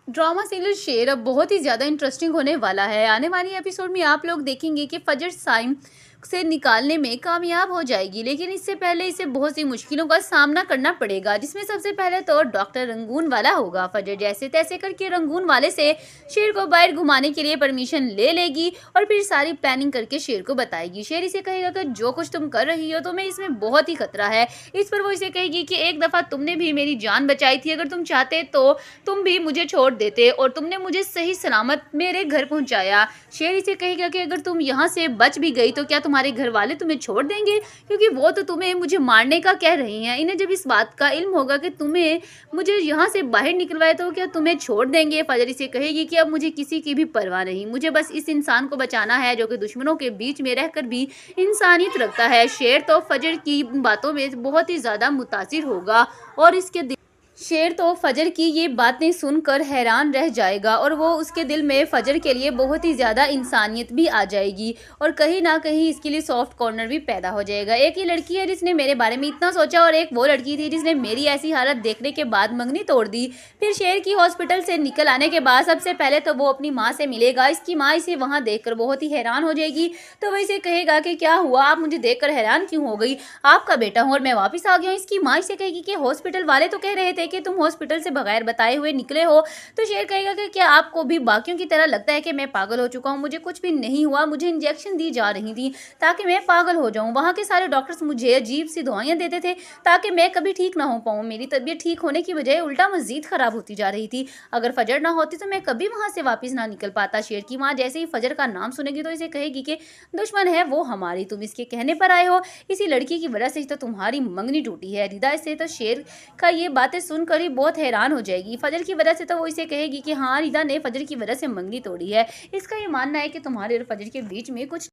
Drama serial शेर अब बहुत ही ज़्यादा इंटरेस्टिंग होने वाला है। आने वाली एपिसोड में आप लोग देखेंगे कि फजर साइम से निकालने में कामयाब हो जाएगी, लेकिन इससे पहले इसे बहुत सी मुश्किलों का सामना करना पड़ेगा, जिसमें सबसे पहले तो डॉक्टर रंगून वाला होगा। फजर जैसे तैसे करके रंगून वाले से शेर को बाहर घुमाने के लिए परमिशन ले लेगी और फिर सारी प्लानिंग करके शेर को बताएगी। शेर इसे कहेगा कि जो कुछ तुम कर रही हो तुम्हें इसमें बहुत ही खतरा है। इस पर वो इसे कहेगी कि एक दफ़ा तुमने भी मेरी जान बचाई थी, अगर तुम चाहते तो तुम भी मुझे छोड़ देते और तुमने मुझे सही सलामत मेरे घर पहुंचाया। शेर इसे कहेगा कि अगर तुम यहाँ से बच भी गई तो क्या तुम्हारे घर वाले तुम्हें छोड़ देंगे, क्योंकि वो तो तुम्हें मुझे मारने का कह रही हैं। इन्हें जब इस बात का इल्म होगा कि तुम्हें मुझे यहाँ से बाहर निकलवाए तो क्या तुम्हें छोड़ देंगे। फजर इसे कहेगी कि अब मुझे किसी की भी परवाह नहीं, मुझे बस इस इंसान को बचाना है जो कि दुश्मनों के बीच में रहकर भी इंसानियत रखता है। शेर तो फजर की बातों में बहुत ही ज़्यादा मुतासिर होगा और शेर तो फजर की ये बातें सुनकर हैरान रह जाएगा और वो उसके दिल में फजर के लिए बहुत ही ज़्यादा इंसानियत भी आ जाएगी और कहीं ना कहीं इसके लिए सॉफ्ट कॉर्नर भी पैदा हो जाएगा। एक ये लड़की है जिसने मेरे बारे में इतना सोचा और एक वो लड़की थी जिसने मेरी ऐसी हालत देखने के बाद मंगनी तोड़ दी। फिर शेर की हॉस्पिटल से निकल आने के बाद सबसे पहले तो वो अपनी माँ से मिलेगा। इसकी माँ इसे वहाँ देखकर बहुत ही हैरान हो जाएगी, तो वह इसे कहेगा कि क्या हुआ, आप मुझे देखकर हैरान क्यों हो गई, आपका बेटा हूँ और मैं वापस आ गया हूँ। इसकी माँ इसे कहेगी कि हॉस्पिटल वाले तो कह रहे थे कि तुम हॉस्पिटल से बगैर बताए हुए निकले हो। तो शेर कहेगा कि क्या आपको भी बाकियों की तरह लगता है कि मैं पागल हो चुका हूँ, मुझे कुछ भी नहीं हुआ, मुझे इंजेक्शन दी जा रही थी ताकि मैं पागल हो जाऊँ। वहाँ के सारे डॉक्टर्स मुझे अजीब सी दवाइयाँ देते थे ताकि मैं कभी ठीक ना हो पाऊँ। मेरी तबीयत ठीक होने की बजाय उल्टा मजीद खराब होती जा रही थी। अगर फजर ना होती तो मैं कभी वहाँ से वापस ना निकल पाता। शेर की माँ जैसे ही फजर का नाम सुनेगी तो इसे कहेगी कि दुश्मन है वो हमारी, तुम इसके कहने पर आए हो, इसी लड़की की वजह से तो तुम्हारी मंगनी टूटी है। रिदा से तो शेर का ये बातें सुनकर ही बहुत हैरान हो जाएगी। फजर की वजह से तो वो इसे कहेगी कि हाँ, रिदा ने फजर की वजह से मंगनी तोड़ी है, इसका ये मानना है कि तुम्हारे और फजर के बीच में कुछ